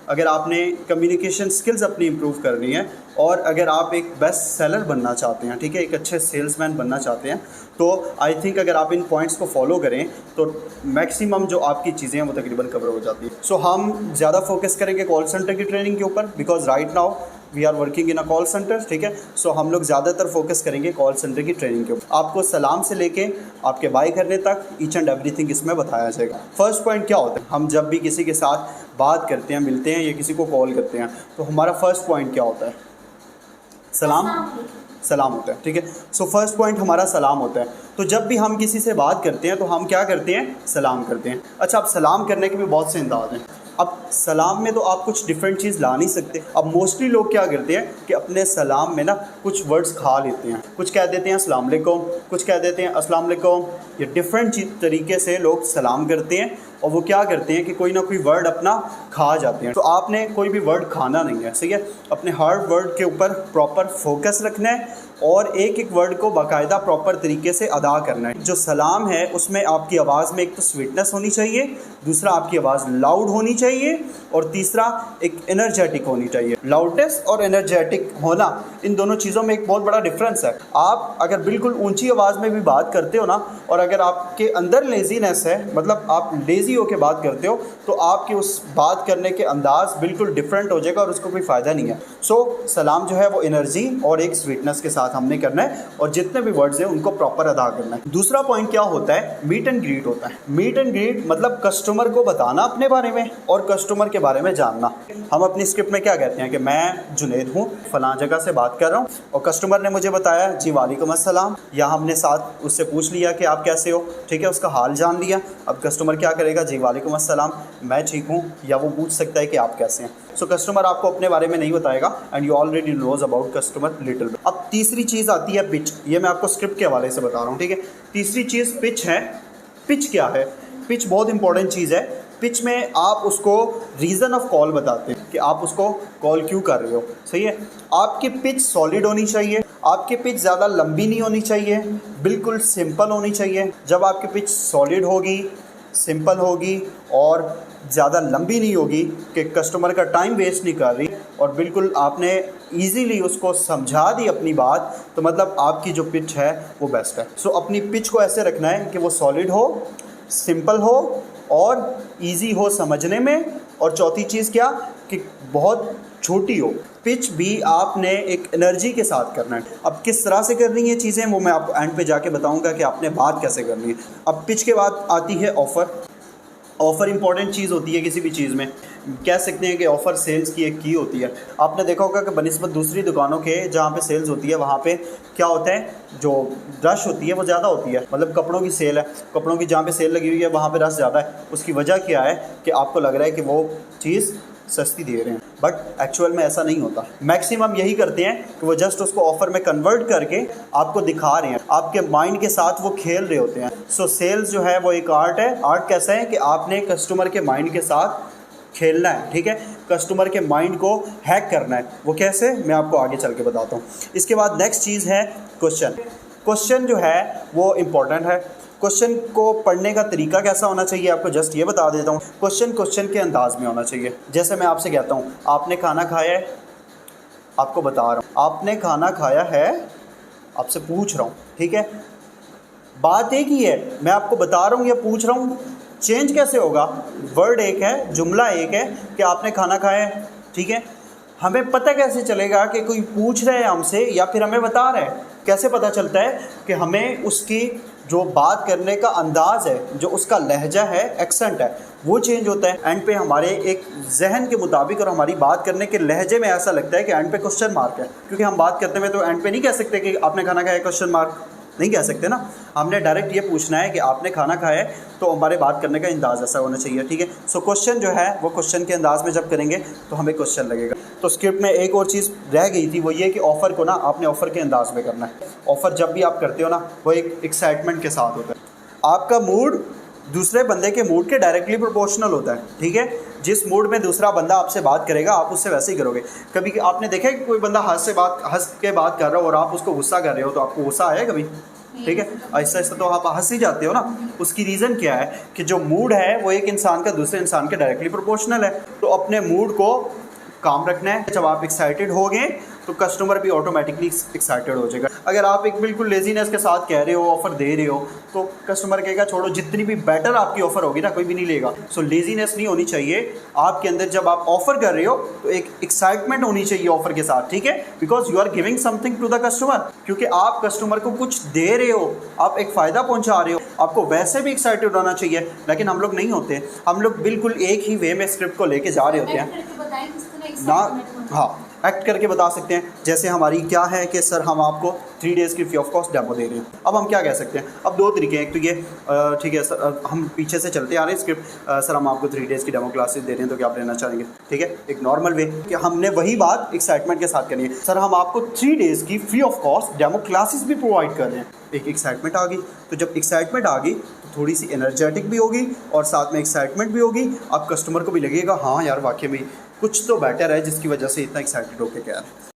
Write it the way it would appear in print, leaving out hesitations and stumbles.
अगर आपने communication skills अपनी इंप्रूव करनी है और अगर आप एक बेस्ट सेलर बनना चाहते हैं, ठीक है, एक अच्छे सेल्समैन बनना चाहते हैं, तो आई थिंक अगर आप इन पॉइंट्स को फॉलो करें तो मैक्सिमम जो आपकी चीज़ें हैं वो तकरीबन कवर हो जाती है। सो हम ज़्यादा फोकस करेंगे कॉल सेंटर की ट्रेनिंग के ऊपर, because right now we are working in a call centre, ठीक है। सो हम लोग ज़्यादातर फोकस करेंगे कॉल सेंटर की ट्रेनिंग के ऊपर। आपको सलाम से लेके आपके बाय करने तक ईच एंड एवरीथिंग इसमें बताया जाएगा। फर्स्ट पॉइंट क्या होता है, हम जब भी किसी के साथ बात करते हैं, मिलते हैं या किसी को कॉल करते हैं, तो हमारा फर्स्ट पॉइंट क्या होता है? सलाम होता है, ठीक है। सो फर्स्ट पॉइंट हमारा सलाम होता है। तो जब भी हम किसी से बात करते हैं तो हम क्या करते हैं? सलाम करते हैं। अच्छा, अब सलाम करने के भी बहुत से अंदाज हैं। अब सलाम में तो आप कुछ डिफरेंट चीज़ ला नहीं सकते। अब मोस्टली लोग क्या करते हैं कि अपने सलाम में ना कुछ वर्ड्स खा लेते हैं, कुछ कह देते हैं अस्सलाम वालेकुम, कुछ कह देते हैं अस्सलाम वालेकुम। ये डिफरेंट तरीके से लोग सलाम करते हैं और वो क्या करते हैं कि कोई ना कोई वर्ड अपना खा जाते हैं। तो आपने कोई भी वर्ड खाना नहीं है, सही है। अपने हर वर्ड के ऊपर प्रॉपर फोकस रखना है और एक एक वर्ड को बाकायदा प्रॉपर तरीके से अदा करना है। जो सलाम है उसमें आपकी आवाज़ में एक तो स्वीटनेस होनी चाहिए, दूसरा आपकी आवाज़ लाउड होनी चाहिए और तीसरा एक एनर्जेटिक होनी चाहिए। लाउडनेस और एनर्जेटिक होना, इन दोनों चीज़ों में एक बहुत बड़ा डिफरेंस है। आप अगर बिल्कुल ऊंची आवाज़ में भी बात करते हो ना, और अगर आपके अंदर लेजीनेस है, मतलब आप लेज़ी होकर बात करते हो, तो आपकी उस बात करने के अंदाज बिल्कुल डिफरेंट हो जाएगा और उसको कोई फ़ायदा नहीं है। सो सलाम जो है वो एनर्जी और एक स्वीटनेस के साथ हमने करना है और जितने भी वर्ड्स हैं उनको प्रॉपर अदा करना है। दूसरा पॉइंट क्या होता है? मीट एंड ग्रीट होता है। मीट एंड ग्रीट मतलब कस्टमर को बताना अपने बारे में और कस्टमर के बारे में जानना। हम अपनी स्क्रिप्ट में क्या कहते हैं कि मैं जुनैद हूँ, फलां जगह से बात कर रहा हूँ और कस्टमर ने मुझे बताया जी वालेकुम अस्सलाम, या हमने साथ उससे पूछ लिया कि आप कैसे हो, ठीक है, उसका हाल जान लिया। अब कस्टमर क्या करेगा? जी वालेकुम अस्सलाम, मैं ठीक हूँ, या वो पूछ सकता है कि आप कैसे हैं। सो कस्टमर आपको अपने बारे में नहीं बताएगा and you already knows about customer little bit. अब तीसरी चीज़ आती है पिच। ये मैं आपको स्क्रिप्ट के हवाले से बता रहा हूँ, ठीक है। तीसरी चीज़ पिच है। पिच क्या है? पिच बहुत इंपॉर्टेंट चीज़ है। पिच में आप उसको रीज़न ऑफ कॉल बताते हैं कि आप उसको कॉल क्यों कर रहे हो, सही है। आपकी पिच सॉलिड होनी चाहिए, आपकी पिच ज़्यादा लंबी नहीं होनी चाहिए, बिल्कुल सिंपल होनी चाहिए। जब आपकी पिच सॉलिड होगी, सिंपल होगी और ज़्यादा लंबी नहीं होगी कि कस्टमर का टाइम वेस्ट नहीं कर रही और बिल्कुल आपने ईजीली उसको समझा दी अपनी बात, तो मतलब आपकी जो पिच है वो बेस्ट है। सो अपनी पिच को ऐसे रखना है कि वो सॉलिड हो, सिंपल हो और इजी हो समझने में। और चौथी चीज़ क्या कि बहुत छोटी हो। पिच भी आपने एक एनर्जी के साथ करना है। अब किस तरह से करनी है चीज़ें वो मैं आपको एंड पे जाके बताऊंगा कि आपने बात कैसे करनी है। अब पिच के बाद आती है ऑफ़र। ऑफ़र इंपॉर्टेंट चीज़ होती है किसी भी चीज़ में। कह सकते हैं कि ऑफ़र सेल्स की एक की होती है। आपने देखा होगा कि बनिस्बत दूसरी दुकानों के जहाँ पे सेल्स होती है वहाँ पे क्या होता है, जो रश होती है वो ज़्यादा होती है। मतलब कपड़ों की सेल है, कपड़ों की जहाँ पे सेल लगी हुई है वहाँ पे रश ज़्यादा है। उसकी वजह क्या है कि आपको लग रहा है कि वो चीज़ सस्ती दे रहे हैं, बट एक्चुअल में ऐसा नहीं होता। मैक्सिमम यही करते हैं कि वो जस्ट उसको ऑफ़र में कन्वर्ट करके आपको दिखा रहे हैं, आपके माइंड के साथ वो खेल रहे होते हैं। सो सेल्स जो है वो एक आर्ट है। आर्ट कैसा है कि आपने कस्टमर के माइंड के साथ खेलना है, ठीक है, कस्टमर के माइंड को हैक करना है। वो कैसे, मैं आपको आगे चल के बताता हूँ। इसके बाद नेक्स्ट चीज़ है क्वेश्चन। क्वेश्चन जो है वो इम्पोर्टेंट है। क्वेश्चन को पढ़ने का तरीका कैसा होना चाहिए आपको जस्ट ये बता देता हूँ। क्वेश्चन के अंदाज में होना चाहिए। जैसे मैं आपसे कहता हूँ आपने खाना खाया है, आपको बता रहा हूँ आपने खाना खाया है, आपसे पूछ रहा हूँ, ठीक है। बात एक ही है, मैं आपको बता रहा हूँ या पूछ रहा हूँ, चेंज कैसे होगा? वर्ड एक है, जुमला एक है कि आपने खाना खाया है, ठीक है। हमें पता कैसे चलेगा कि कोई पूछ रहा है हमसे या फिर हमें बता रहा है? कैसे पता चलता है कि हमें उसकी जो बात करने का अंदाज़ है, जो उसका लहजा है, एक्सेंट है, वो चेंज होता है। एंड पे हमारे एक जहन के मुताबिक और हमारी बात करने के लहजे में ऐसा लगता है कि एंड पे क्वेश्चन मार्क है, क्योंकि हम बात करते हैं तो एंड पे नहीं कह सकते कि आपने खाना खाया क्वेश्चन मार्क, नहीं कह सकते ना। हमने डायरेक्ट ये पूछना है कि आपने खाना खाया है, तो हमारे बात करने का अंदाज़ ऐसा होना चाहिए, ठीक है। सो क्वेश्चन जो है वो क्वेश्चन के अंदाज में जब करेंगे तो हमें क्वेश्चन लगेगा। तो स्क्रिप्ट में एक और चीज़ रह गई थी, वो ये कि ऑफ़र को ना आपने ऑफ़र के अंदाज में करना है। ऑफ़र जब भी आप करते हो ना वो एक एक्साइटमेंट के साथ होता है। आपका मूड दूसरे बंदे के मूड के डायरेक्टली प्रोपोर्शनल होता है, ठीक है। जिस मूड में दूसरा बंदा आपसे बात करेगा आप उससे वैसे ही करोगे। कभी आपने देखा है कि कोई बंदा हंस के बात कर रहा हो और आप उसको गुस्सा कर रहे हो, तो आपको गुस्सा आया कभी? ठीक है, ऐसा ऐसा तो आप हंस ही जाते हो ना। उसकी रीज़न क्या है कि जो मूड है वो एक इंसान का दूसरे इंसान के डायरेक्टली प्रोपोर्शनल है। तो अपने मूड को काम रखना है। जब आप एक्साइटेड होगे तो कस्टमर भी ऑटोमेटिकली एक्साइटेड हो जाएगा। अगर आप एक बिल्कुल लेजीनेस के साथ कह रहे हो, ऑफर दे रहे हो, तो कस्टमर कहेगा छोड़ो, जितनी भी बेटर आपकी ऑफर होगी ना कोई भी नहीं लेगा। सो लेजीनेस नहीं होनी चाहिए आपके अंदर। जब आप ऑफर कर रहे हो तो एक एक्साइटमेंट होनी चाहिए ऑफर के साथ, ठीक है, because you are giving something to the customer. क्योंकि आप कस्टमर को कुछ दे रहे हो, आप एक फ़ायदा पहुंचा रहे हो, आपको वैसे भी एक्साइटेड होना चाहिए। लेकिन हम लोग नहीं होते, हम लोग बिल्कुल एक ही वे में स्क्रिप्ट को लेके जा रहे होते हैं ना। हाँ, एक्ट करके बता सकते हैं। जैसे हमारी क्या है कि सर हम आपको 3 डेज़ की फ्री ऑफ कॉस्ट डेमो दे रहे हैं। अब हम क्या कह सकते हैं, अब 2 तरीके हैं। एक तो ये ठीक है सर, हम पीछे से चलते आ रहे हैं स्क्रिप्ट, सर हम आपको 3 डेज़ की डेमो क्लासेस दे रहे हैं, तो क्या आप लेना चाहेंगे, ठीक है। एक नॉर्मल वे कि हमने वही बात एक्साइटमेंट के साथ करनी है, सर हम आपको 3 डेज़ की free of cost demo classes भी प्रोवाइड कर रहे हैं। एक एक्साइटमेंट आ गई। तो जब एक्साइटमेंट आ गई तो थोड़ी सी एनर्जेटिक भी होगी और साथ में एक्साइटमेंट भी होगी। अब कस्टमर को भी लगेगा हाँ यार वाकई में कुछ तो बेटर है जिसकी वजह से इतना एक्साइटेड होकर कह रहा है।